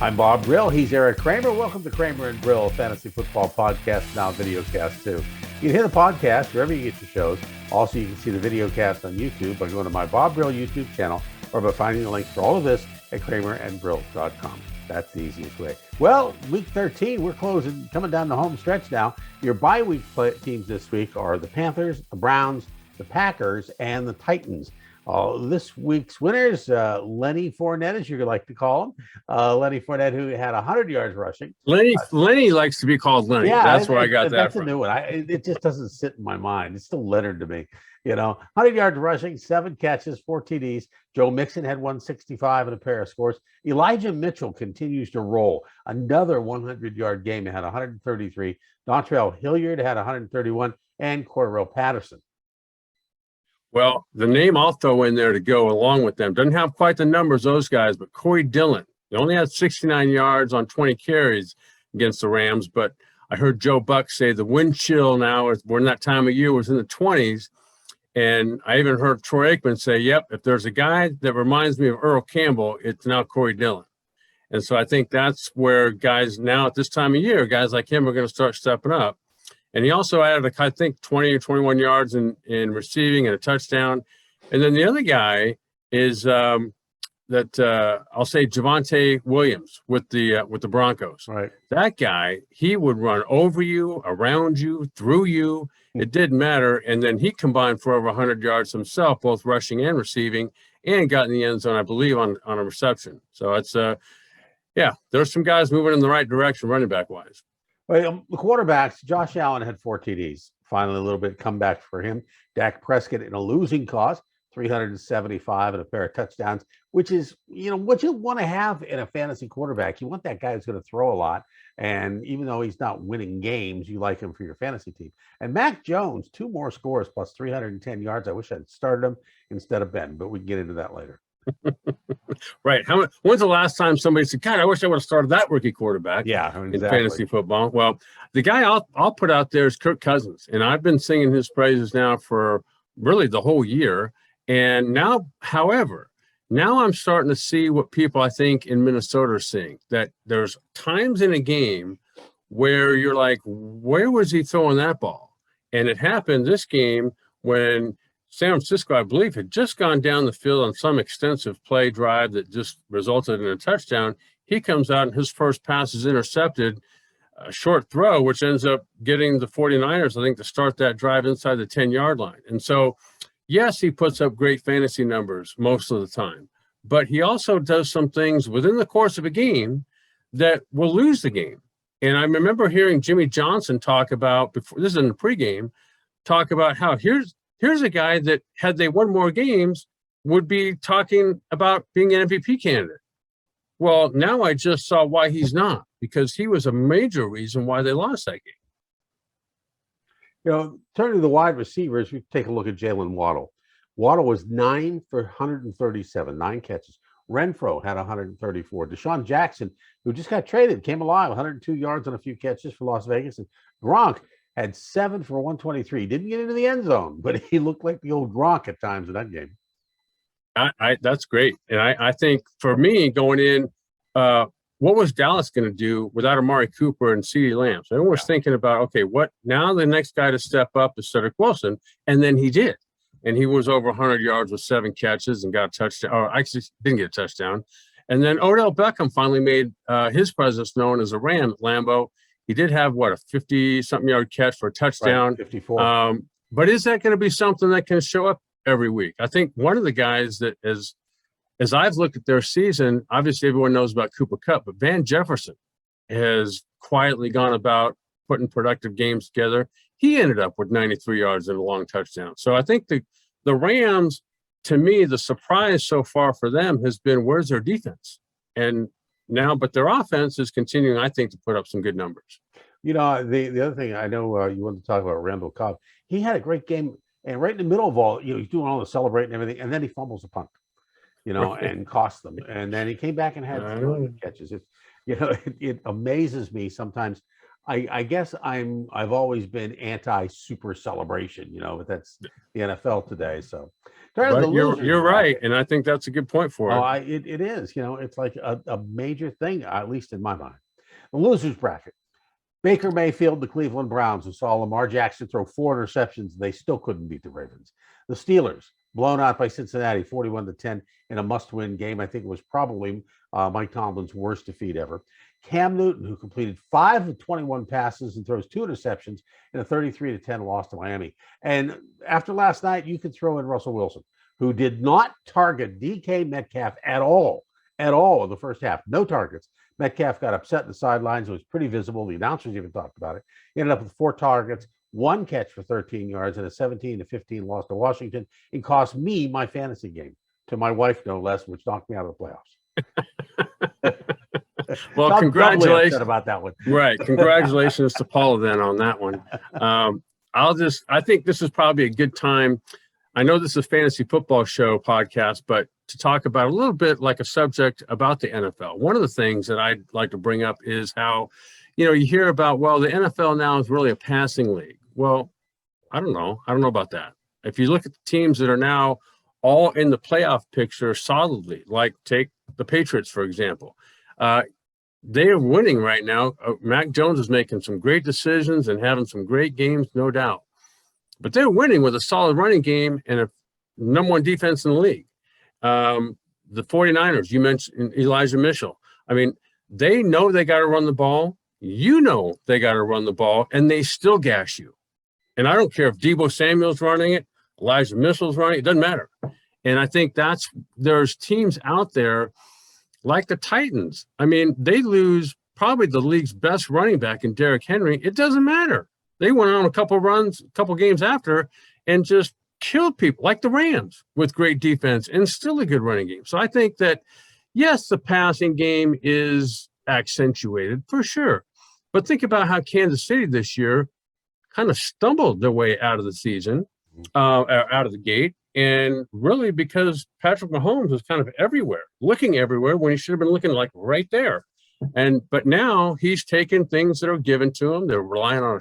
I'm Bob Brill. He's Erik Kramer. Welcome to Kramer and Brill, Fantasy Football Podcast, now videocast too. You can hear the podcast wherever you get your shows. Also, you can see the videocast on YouTube by going to my Bob Brill YouTube channel or by finding the links for all of this at kramerandbrill.com. That's the easiest way. Well, week 13, we're coming down the home stretch now. Your bye week teams this week are the Panthers, the Browns, the Packers, and the Titans. This week's winners, Lenny Fournette, as you like to call him. Lenny Fournette, who had 100 yards rushing. Lenny likes to be called Lenny. Yeah, that's where I got that that's from. A new one. It just doesn't sit in my mind. It's still Leonard to me. 100 yards rushing, 7 catches, 4 TDs. Joe Mixon had 165 and a pair of scores. Elijah Mitchell continues to roll. Another 100-yard game. He had 133. Dontrell Hilliard had 131, and Cordell Patterson. Well, the name I'll throw in there to go along with them doesn't have quite the numbers, those guys, but Corey Dillon. He only had 69 yards on 20 carries against the Rams, but I heard Joe Buck say the wind chill now, we're in that time of year, was in the 20s. And I even heard Troy Aikman say, yep, if there's a guy that reminds me of Earl Campbell, it's now Corey Dillon. And so I think that's where guys now at this time of year, guys like him are going to start stepping up. And he also added, I think, 20 or 21 yards in receiving and a touchdown. And then the other guy is I'll say Javonte Williams with the Broncos. Right. That guy, he would run over you, around you, through you. It didn't matter. And then he combined for over 100 yards himself, both rushing and receiving, and got in the end zone, I believe, on a reception. So it's there's some guys moving in the right direction running back wise. Well, the quarterbacks, Josh Allen had 4 TDs. Finally, a little bit comeback for him. Dak Prescott in a losing cause, 375 and a pair of touchdowns, which is, what you want to have in a fantasy quarterback. You want that guy who's going to throw a lot. And even though he's not winning games, you like him for your fantasy team. And Mac Jones, 2 more scores plus 310 yards. I wish I'd started him instead of Ben, but we can get into that later. Right. When's the last time somebody said, God, I wish I would have started that rookie quarterback in fantasy football? Well, the guy I'll put out there is Kirk Cousins. And I've been singing his praises now for really the whole year. And now, however, I'm starting to see what people I think in Minnesota are seeing, that there's times in a game where you're like, where was he throwing that ball? And it happened this game when San Francisco, I believe, had just gone down the field on some extensive play drive that just resulted in a touchdown. He comes out and his first pass is intercepted, a short throw, which ends up getting the 49ers, I think, to start that drive inside the 10-yard line. And so, yes, he puts up great fantasy numbers most of the time, but he also does some things within the course of a game that will lose the game. And I remember hearing Jimmy Johnson talk about, before this is in the pregame, talk about how here's a guy that, had they won more games, would be talking about being an MVP candidate. Well, now I just saw why he's not, because he was a major reason why they lost that game. Turning to the wide receivers, we take a look at Jalen Waddle. Waddle was 9 for 137, 9 catches. Renfro had 134. Deshaun Jackson, who just got traded, came alive, 102 yards on a few catches for Las Vegas. And Gronk had 7 for 123. Didn't get into the end zone, but he looked like the old Gronk at times in that game. That's great. And I think for me going in, what was Dallas going to do without Amari Cooper and CeeDee Lamb? So everyone was thinking about, okay, what now the next guy to step up is Cedric Wilson. And then he did. And he was over 100 yards with 7 catches and got a touchdown. Or actually didn't get a touchdown. And then Odell Beckham finally made his presence known as a Ram at Lambeau. He did have, a 50-something yard catch for a touchdown. Right, 54. But is that going to be something that can show up every week? I think one of the guys that is, as I've looked at their season, obviously everyone knows about Cooper Kupp, but Van Jefferson has quietly gone about putting productive games together. He ended up with 93 yards and a long touchdown. So I think the Rams, to me, the surprise so far for them has been, where's their defense? And now, but their offense is continuing, I think, to put up some good numbers. The other thing I know you wanted to talk about, Randall Cobb. He had a great game, and right in the middle of all, he's doing all the celebrating and everything, and then he fumbles a punt, and cost them. And then he came back and had 300 catches. It amazes me sometimes I guess I've always been anti-super celebration, but that's the NFL today. So, but you're right, and I think that's a good point for it. It is. It's like a major thing, at least in my mind. The losers bracket. Baker Mayfield, the Cleveland Browns, who saw Lamar Jackson throw 4 interceptions, they still couldn't beat the Ravens. The Steelers, blown out by Cincinnati, 41-10 in a must-win game. I think it was probably Mike Tomlin's worst defeat ever. Cam Newton, who completed 5 of 21 passes and throws 2 interceptions in a 33-10 loss to Miami. And after last night, you could throw in Russell Wilson, who did not target DK Metcalf at all in the first half. No targets. Metcalf got upset in the sidelines. It was pretty visible. The announcers even talked about it. He ended up with 4 targets, 1 catch for 13 yards, and a 17-15 loss to Washington. It cost me my fantasy game, to my wife no less, which knocked me out of the playoffs. Well, congratulations about that one. Right. Congratulations to Paula then on that one. I think this is probably a good time. I know this is a fantasy football show podcast, but to talk about a little bit like a subject about the NFL. One of the things that I'd like to bring up is how, you hear about, well, the NFL now is really a passing league. Well, I don't know. I don't know about that. If you look at the teams that are now all in the playoff picture solidly, like take the Patriots, for example, they are winning right now. Mac Jones is making some great decisions and having some great games, no doubt. But they're winning with a solid running game and a number 1 defense in the league. The 49ers, you mentioned Elijah Mitchell. I mean, they know they got to run the ball. They got to run the ball, and they still gash you. And I don't care if Deebo Samuel's running it, Elijah Mitchell's running it. It doesn't matter. And I think there's teams out there like the Titans. I mean, they lose probably the league's best running back in Derrick Henry. It doesn't matter. They went on a couple games after, and just killed people like the Rams with great defense and still a good running game. So I think that, yes, the passing game is accentuated for sure. But think about how Kansas City this year kind of stumbled their way out of the season, out of the gate. And really because Patrick Mahomes was kind of looking everywhere when he should have been looking like right there. But now he's taken things that are given to him. They're relying on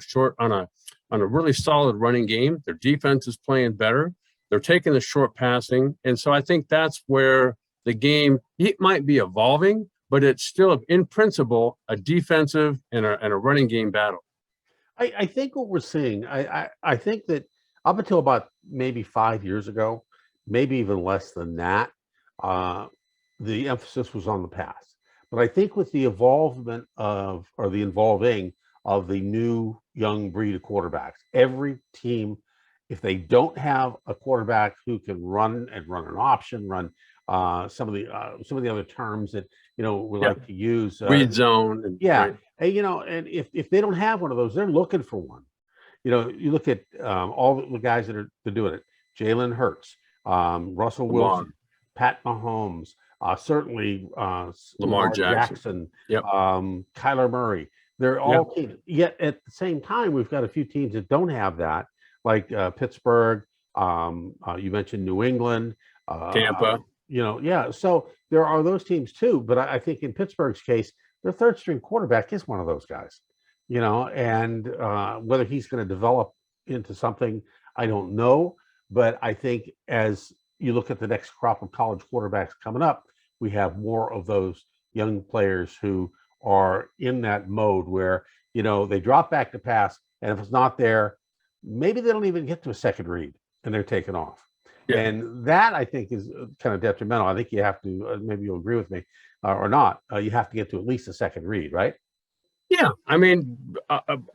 a really solid running game. Their defense is playing better. They're taking the short passing. And so I think that's where the game, it might be evolving, but it's still in principle a defensive and a running game battle. I think what we're seeing, I think that up until about maybe 5 years ago, maybe even less than that, the emphasis was on the pass. But I think with the involving of the new young breed of quarterbacks, every team, if they don't have a quarterback who can run an option, run some of the other terms that we like to use, read zone, right. And if they don't have one of those, they're looking for one. You look at all the guys that are doing it: Jalen Hurts, Russell Wilson, Pat Mahomes. Certainly Lamar Jackson, Kyler Murray. They're all teams. Yet at the same time, we've got a few teams that don't have that, like Pittsburgh. You mentioned New England, Tampa. So there are those teams too. But I think in Pittsburgh's case, their 3rd string quarterback is one of those guys. And whether he's going to develop into something, I don't know. But I think as you look at the next crop of college quarterbacks coming up, we have more of those young players who are in that mode where, they drop back to pass, and if it's not there, maybe they don't even get to a second read and they're taken off. Yeah. And that, I think, is kind of detrimental. I think you have to, maybe you'll agree with me or not, you have to get to at least a second read, right? Yeah. I mean,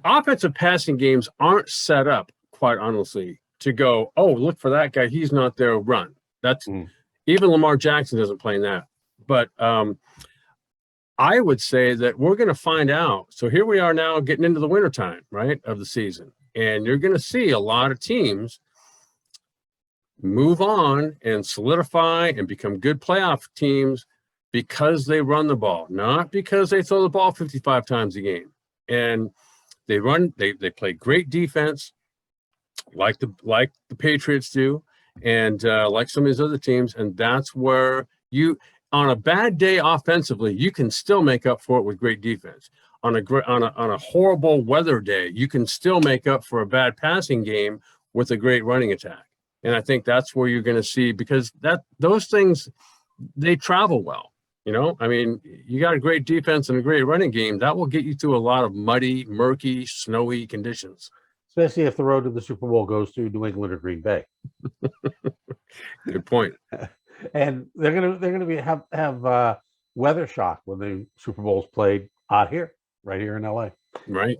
offensive passing games aren't set up, quite honestly, to go, oh, look for that guy. He's not there, run. That's even Lamar Jackson isn't playing that. But I would say that we're going to find out. So here we are now getting into the wintertime, right, of the season. And you're going to see a lot of teams move on and solidify and become good playoff teams because they run the ball, not because they throw the ball 55 times a game. And they play great defense like the Patriots do, and like some of these other teams. And that's where on a bad day offensively, you can still make up for it with great defense. on a horrible weather day, you can still make up for a bad passing game with a great running attack. And I think that's where you're going to see, because those things, they travel well. I mean, you got a great defense and a great running game. That will get you through a lot of muddy, murky, snowy conditions. Especially if the road to the Super Bowl goes through New England or Green Bay. Good point. And they're gonna have weather shock when the Super Bowl's played out here, right here in LA. Right.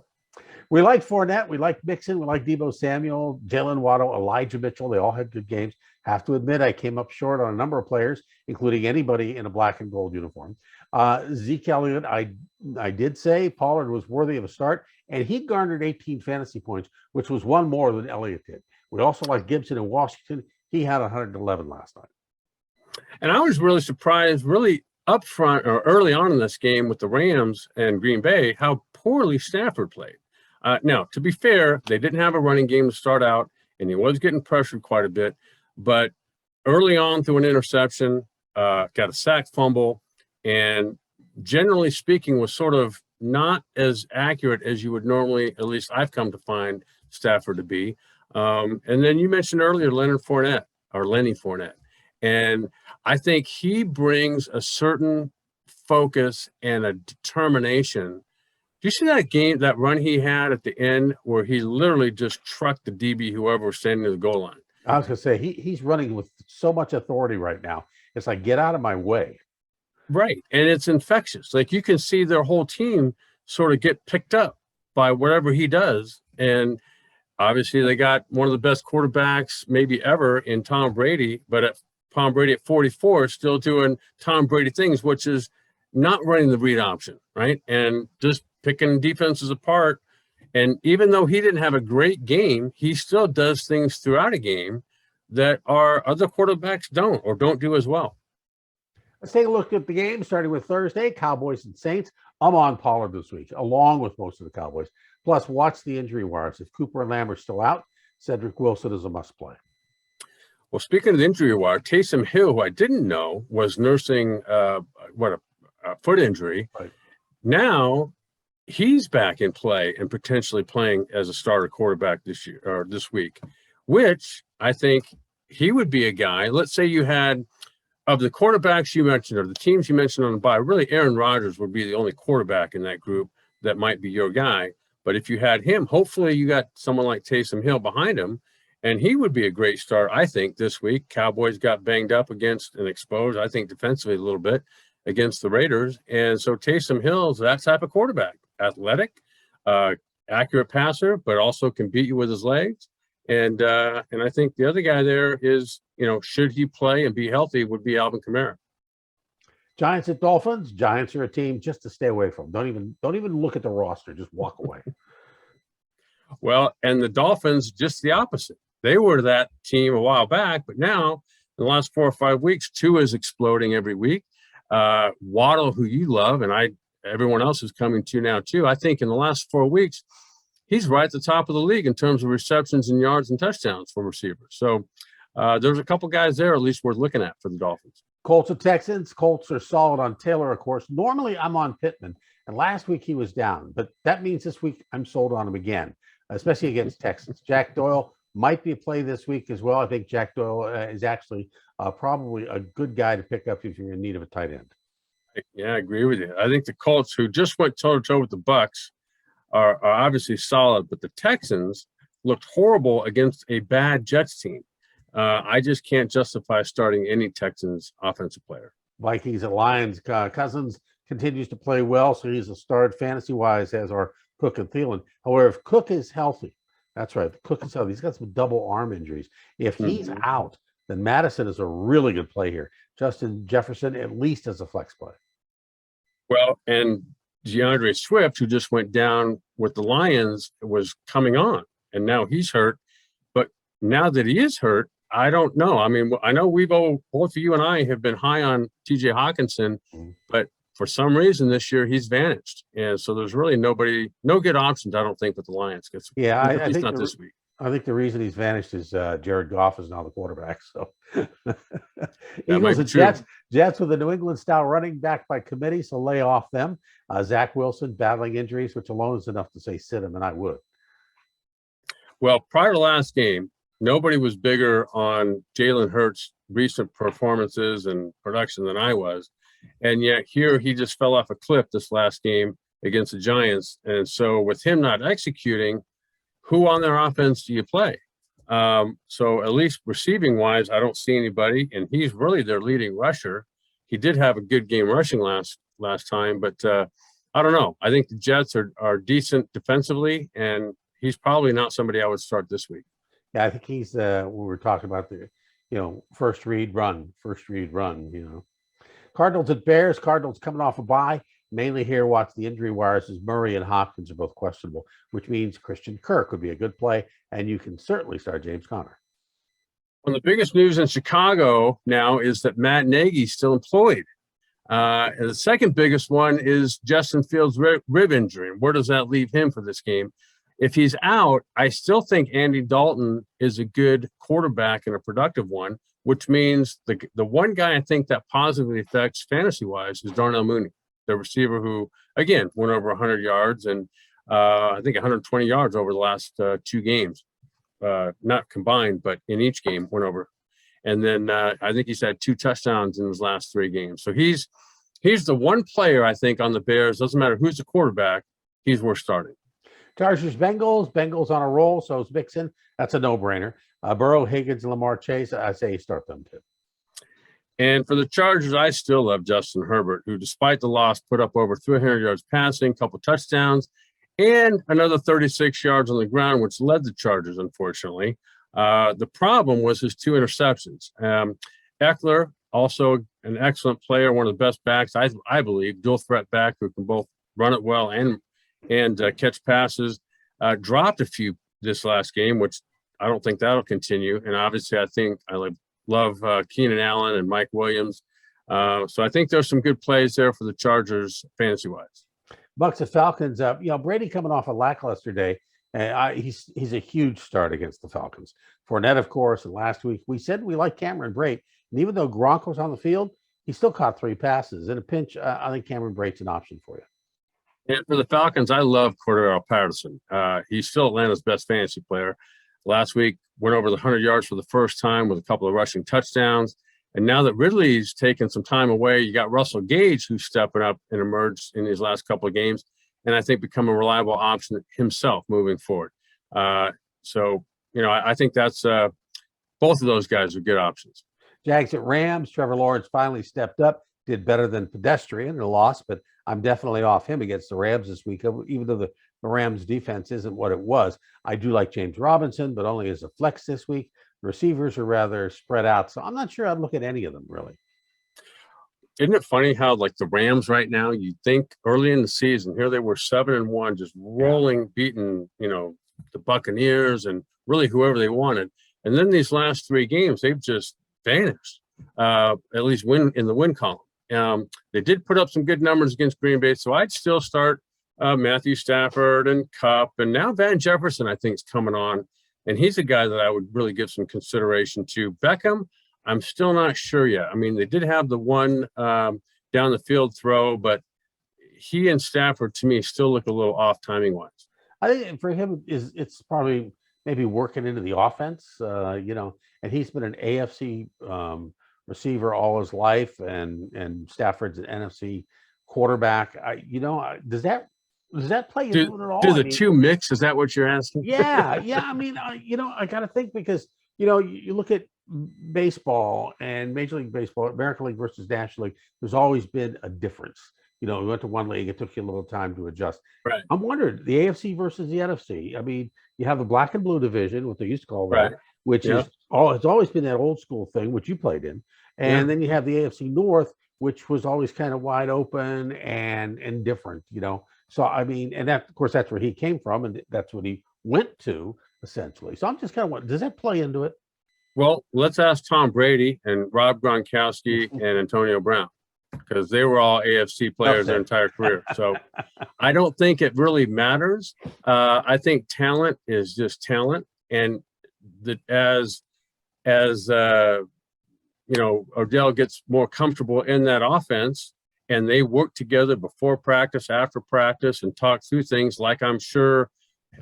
We like Fournette, we like Mixon, we like Deebo Samuel, Jalen Waddle, Elijah Mitchell. They all had good games. Have to admit, I came up short on a number of players, including anybody in a black and gold uniform. Zeke Elliott, I did say Pollard was worthy of a start, and he garnered 18 fantasy points, which was one more than Elliott did. We also like Gibson in Washington. He had 111 last night. And I was really surprised, really up front or early on in this game with the Rams and Green Bay, how poorly Stafford played. Now, to be fair, they didn't have a running game to start out, and he was getting pressured quite a bit. But early on, through an interception, got a sack fumble, and generally speaking, was sort of not as accurate as you would normally, at least I've come to find Stafford to be. And then you mentioned earlier Lenny Fournette. And I think he brings a certain focus and a determination. Do you see that run he had at the end where he literally just trucked the DB, whoever was standing at the goal line? I was going to say, he's running with so much authority right now. It's like, get out of my way. Right. And it's infectious. Like, you can see their whole team sort of get picked up by whatever he does. And obviously they got one of the best quarterbacks maybe ever in Tom Brady, but Tom Brady at 44 is still doing Tom Brady things, which is not running the read option, right? And just picking defenses apart. And even though he didn't have a great game, he still does things throughout a game that our other quarterbacks don't do as well. Let's take a look at the game, starting with Thursday, Cowboys and Saints. I'm on Pollard this week, along with most of the Cowboys. Plus, watch the injury wires. If Cooper and Lamb are still out, Cedric Wilson is a must-play. Well, speaking of the injury wire, Taysom Hill, who I didn't know was nursing a foot injury. Right. Now he's back in play and potentially playing as a starter quarterback this week, which I think he would be a guy. Let's say you had, of the quarterbacks you mentioned or the teams you mentioned on the bye, really Aaron Rodgers would be the only quarterback in that group that might be your guy. But if you had him, hopefully you got someone like Taysom Hill behind him, and he would be a great start, I think, this week. Cowboys got banged up against and exposed, I think, defensively a little bit against the Raiders. And so Taysom Hill's that type of quarterback, athletic, accurate passer, but also can beat you with his legs. And I think the other guy there is, should he play and be healthy, would be Alvin Kamara. Giants at Dolphins. Giants are a team just to stay away from. Don't even look at the roster. Just walk away. Well, and the Dolphins, just the opposite. They were that team a while back, but now in the last 4 or 5 weeks, Tua is exploding every week. Waddle, who you love, and everyone else is coming to now too. I think in the last 4 weeks, he's right at the top of the league in terms of receptions and yards and touchdowns for receivers. So there's a couple guys there at least worth looking at for the Dolphins. Colts and Texans. Colts are solid on Taylor, of course. Normally I'm on Pittman, and last week he was down, but that means this week I'm sold on him again, especially against Texans. Jack Doyle might be a play this week as well. I think Jack Doyle is actually probably a good guy to pick up if you're in need of a tight end. Yeah, I agree with you. I think the Colts, who just went toe-to-toe with the Bucs, are obviously solid, but the Texans looked horrible against a bad Jets team. I just can't justify starting any Texans offensive player. Vikings at Lions. Cousins continues to play well, so he's a start fantasy-wise, as are Cook and Thielen. However, if Cook is healthy, that's right, Cook is healthy. He's got some double arm injuries. If he's out, then Madison is a really good play here. Justin Jefferson, at least as a flex play. Well, and DeAndre Swift, who just went down with the Lions, was coming on, and now he's hurt. But now that he is hurt, I don't know. I mean, I know both of you and I have been high on TJ Hawkinson, but for some reason this year he's vanished. And so there's really no good options, I don't think, with the Lions. Yeah, at least not this week. I think the reason he's vanished is Jared Goff is now the quarterback. So Eagles and Jets with a New England style running back by committee, so lay off them. Zach Wilson battling injuries, which alone is enough to say sit him, and I would. Well, prior to last game, nobody was bigger on Jalen Hurts' recent performances and production than I was. And yet here he just fell off a cliff this last game against the Giants. And so with him not executing, who on their offense do you play? So at least receiving wise, I don't see anybody, and he's really their leading rusher. He did have a good game rushing last time, but I don't know. I think the Jets are decent defensively, and he's probably not somebody I would start this week. Yeah, I think he's we were talking about the, first read run, Cardinals at Bears. Cardinals coming off a bye. Mainly here, watch the injury wires as Murray and Hopkins are both questionable, which means Christian Kirk would be a good play, and you can certainly start James Conner. Well, the biggest news in Chicago now is that Matt Nagy's still employed. And the second biggest one is Justin Fields' rib injury. Where does that leave him for this game? If he's out, I still think Andy Dalton is a good quarterback and a productive one, which means the one guy I think that positively affects fantasy-wise is Darnell Mooney, the receiver who, again, went over 100 yards and I think 120 yards over the last 2 games. Not combined, but in each game went over. And then I think he's had 2 touchdowns in his last 3 games. So he's the one player, I think, on the Bears, doesn't matter who's the quarterback, he's worth starting. Chargers, Bengals on a roll, so is Mixon. That's a no-brainer. Burrow, Higgins, and Lamar Chase, I say start them too. And for the Chargers, I still love Justin Herbert, who, despite the loss, put up over 300 yards passing, a couple touchdowns, and another 36 yards on the ground, which led the Chargers, unfortunately. The problem was his 2 interceptions. Eckler, also an excellent player, one of the best backs, I believe, dual threat back who can both run it well and catch passes, dropped a few this last game, which I don't think that'll continue. And obviously, I think I love Keenan Allen and Mike Williams. So I think there's some good plays there for the Chargers fantasy-wise. Bucks and Falcons, Brady coming off a lackluster day. He's a huge start against the Falcons. Fournette, of course, and last week we said we like Cameron Brate. And even though Gronk was on the field, he still caught 3 passes. In a pinch, I think Cameron Brate's an option for you. And for the Falcons, I love Cordero Patterson. He's still Atlanta's best fantasy player. Last week, went over the 100 yards for the first time with a couple of rushing touchdowns. And now that Ridley's taken some time away, you got Russell Gage, who's stepping up and emerged in his last couple of games, and I think become a reliable option himself moving forward. So, I think that's both of those guys are good options. Jags at Rams. Trevor Lawrence finally stepped up, did better than pedestrian in a loss, but I'm definitely off him against the Rams this week, even though the Rams defense isn't what it was. I do like James Robinson, but only as a flex this week. The receivers are rather spread out, so I'm not sure I'd look at any of them, really. Isn't it funny how, the Rams right now, you think early in the season, here they were 7-1, just rolling, beating, the Buccaneers and really whoever they wanted. And then these last 3 games, they've just vanished, at least in the win column. They did put up some good numbers against Green Bay, so I'd still start Matthew Stafford and Kupp, and now Van Jefferson, I think, is coming on, and he's a guy that I would really give some consideration to. Beckham, I'm still not sure yet. I mean, they did have the one down the field throw, but he and Stafford, to me, still look a little off timing-wise. I think for him, it's probably maybe working into the offense, and he's been an AFC receiver all his life, and Stafford's an NFC quarterback. Does that play into it at all? Do the two mix? Is that what you're asking? Yeah. I mean, I got to think because you look at baseball and Major League Baseball, American League versus National League. There's always been a difference. We went to one league; it took you a little time to adjust. Right. I'm wondering the AFC versus the NFC. I mean, you have the black and blue division, what they used to call that, right, which it's always been that old school thing, which you played in, and then you have the AFC North, which was always kind of wide open and different. So I mean, and that, of course, that's where he came from, and that's what he went to essentially. So I'm just kind of wondering, does that play into it? Well, let's ask Tom Brady and Rob Gronkowski and Antonio Brown, because they were all AFC players their entire career. So I don't think it really matters. I think talent is just talent. And as Odell gets more comfortable in that offense, and they work together before practice, after practice, and talk through things like I'm sure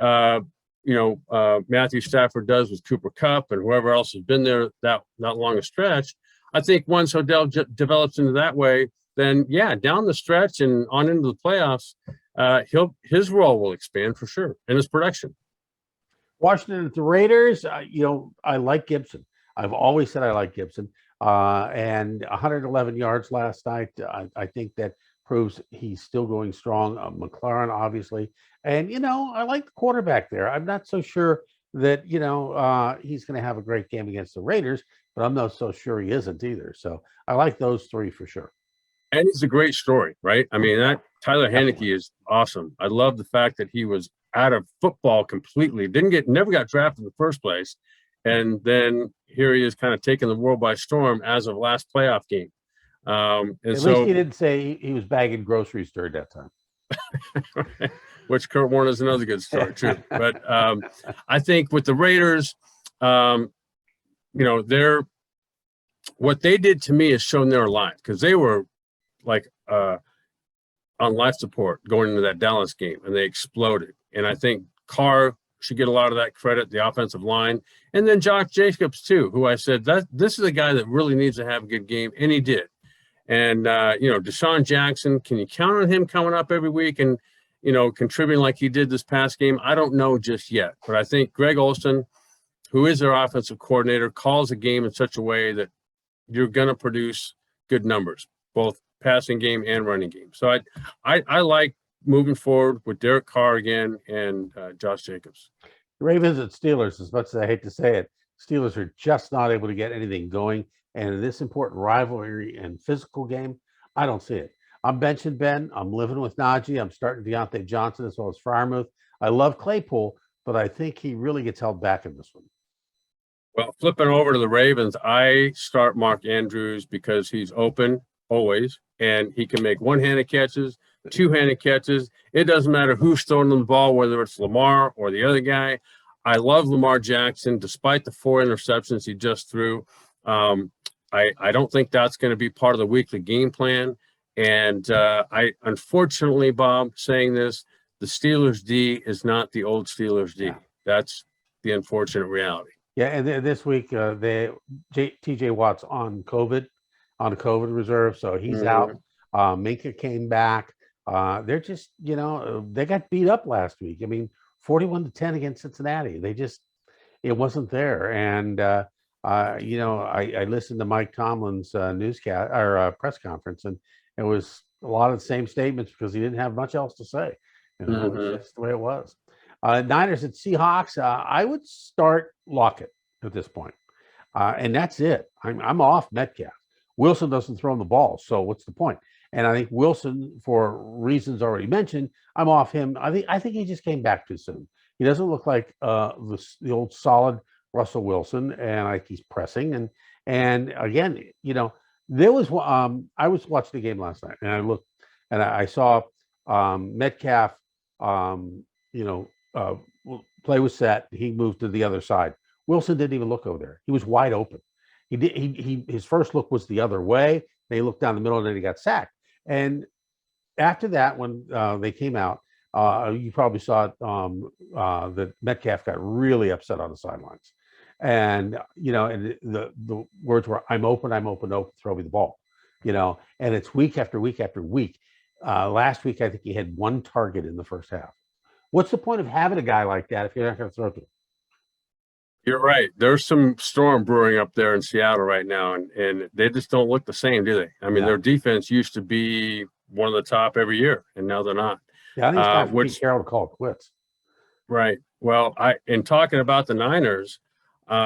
Matthew Stafford does with Cooper Kupp and whoever else has been there that long a stretch. I think once Odell develops into that way, then down the stretch and on into the playoffs, his role will expand for sure, and his production. Washington at the Raiders. I like Gibson. I've always said I like Gibson. And 111 yards last night. I think that proves he's still going strong. McLaurin, obviously. And, I like the quarterback there. I'm not so sure that, he's going to have a great game against the Raiders, but I'm not so sure he isn't either. So I like those three for sure. And it's a great story, right? I mean, that Tyler Heineke is awesome. I love the fact that he was out of football completely. Never got drafted in the first place. And then here he is kind of taking the world by storm as of last playoff game. At least he didn't say he was bagging groceries during that time. Which Kurt Warner is another good story, too. But I think with the Raiders, what they did to me is shown they're alive, because they were like on life support going into that Dallas game, and they exploded. And I think Carr should get a lot of that credit, the offensive line. And then Josh Jacobs, too, who I said that this is a guy that really needs to have a good game, and he did. And, Deshaun Jackson, can you count on him coming up every week and, contributing like he did this past game? I don't know just yet. But I think Greg Olsen, who is their offensive coordinator, calls a game in such a way that you're going to produce good numbers, both passing game and running game. So I like moving forward with Derek Carr again and Josh Jacobs. Ravens at Steelers, as much as I hate to say it, Steelers are just not able to get anything going. And in this important rivalry and physical game, I don't see it. I'm benching Ben. I'm living with Najee. I'm starting Deontay Johnson as well as Freiermuth. I love Claypool, but I think he really gets held back in this one. Well, flipping over to the Ravens, I start Mark Andrews because he's open always, and he can make one-handed catches, two-handed catches. It doesn't matter who's throwing them the ball, whether it's Lamar or the other guy. I love Lamar Jackson, despite the 4 interceptions he just threw. I don't think that's going to be part of the weekly game plan. And I unfortunately, Bob, saying this, the Steelers D is not the old Steelers D. Yeah. That's the unfortunate reality. Yeah, and this week, TJ Watt's on COVID reserve, so he's out. Minka came back. They're just, they got beat up last week. I mean, 41-10 against Cincinnati. It wasn't there. And, I listened to Mike Tomlin's newscast or press conference, and it was a lot of the same statements because he didn't have much else to say. It was just the way it was. Niners at Seahawks. I would start Lockett at this point, and that's it. I'm off Metcalf. Wilson doesn't throw him the ball, so what's the point? And I think Wilson, for reasons already mentioned, I'm off him. I think he just came back too soon. He doesn't look like the old solid Russell Wilson, and I think he's pressing. And again, there was I was watching the game last night, and I looked and I saw Metcalf. Play was set. He moved to the other side. Wilson didn't even look over there. He was wide open. His first look was the other way. They looked down the middle, and then he got sacked. And after that, when they came out, you probably saw that Metcalf got really upset on the sidelines. And, and the words were, I'm open, throw me the ball, and it's week after week after week. Last week, I think he had 1 target in the first half. What's the point of having a guy like that if you're not going to throw to him? You're right. There's some storm brewing up there in Seattle right now, and they just don't look the same, do they? I mean, their defense used to be one of the top every year, and now they're not. Yeah, I think it's time for Pete Carroll to call it quits. Right. Well, in talking about the Niners,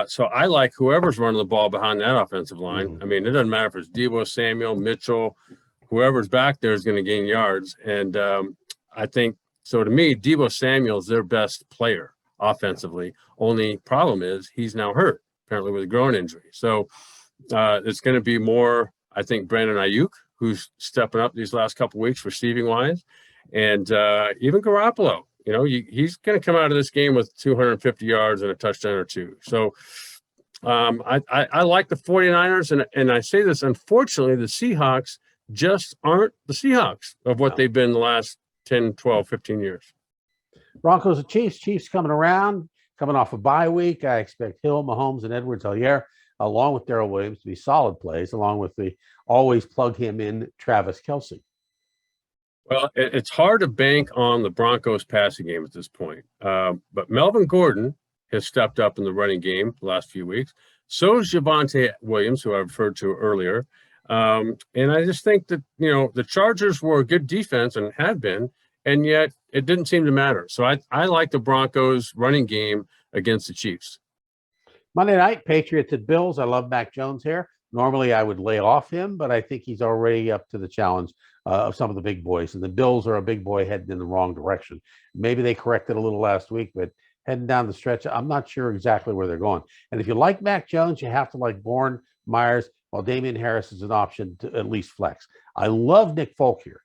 so I like whoever's running the ball behind that offensive line. I mean, it doesn't matter if it's Deebo Samuel, Mitchell, whoever's back there is going to gain yards. And I think, so to me, Deebo Samuel is their best player offensively. Only problem is he's now hurt, apparently with a groin injury. So it's going to be more, I think, Brandon Ayuk, who's stepping up these last couple of weeks receiving-wise, and even Garoppolo. he's going to come out of this game with 250 yards and a touchdown or two. So I like the 49ers, and I say this, unfortunately, the Seahawks just aren't the Seahawks of what they've been the last 10, 12, 15 years. Broncos and Chiefs. Chiefs coming around, coming off a bye week. I expect Hill, Mahomes, and Edwards-Helaire, along with Darrell Williams, to be solid plays, along with the always plug him in Travis Kelce. Well, it's hard to bank on the Broncos passing game at this point. But Melvin Gordon has stepped up in the running game the last few weeks. So is Javonte Williams, who I referred to earlier. And I just think that, the Chargers were a good defense and have been, and yet it didn't seem to matter. So I like the Broncos running game against the Chiefs. Monday night, Patriots at Bills. I love Mac Jones here. Normally I would lay off him, but I think he's already up to the challenge of some of the big boys. And the Bills are a big boy heading in the wrong direction. Maybe they corrected a little last week, but heading down the stretch, I'm not sure exactly where they're going. And if you like Mac Jones, you have to like Bourne, Myers, while Damian Harris is an option to at least flex. I love Nick Folk here.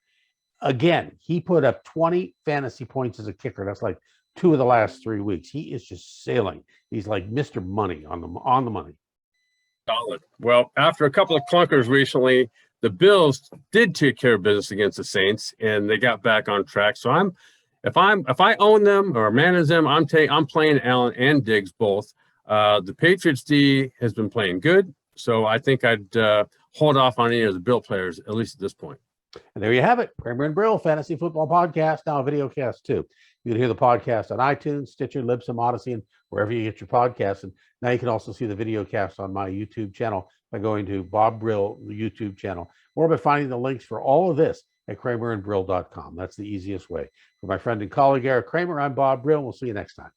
Again, he put up 20 fantasy points as a kicker. That's like 2 of the last 3 weeks. He is just sailing. He's like Mr. Money on the money. Solid. Well, after a couple of clunkers recently, the Bills did take care of business against the Saints, and they got back on track. So if I own them or manage them, I'm playing Allen and Diggs both. The Patriots D has been playing good, so I think I'd hold off on any of the Bill players, at least at this point. And there you have it. Kramer and Brill, Fantasy Football Podcast, now a video cast too. You can hear the podcast on iTunes, Stitcher, Libsyn, Odyssey, and wherever you get your podcasts. And now you can also see the video cast on my YouTube channel by going to Bob Brill, the YouTube channel, or by finding the links for all of this at kramerandbrill.com. That's the easiest way. For my friend and colleague, Erik Kramer, I'm Bob Brill. We'll see you next time.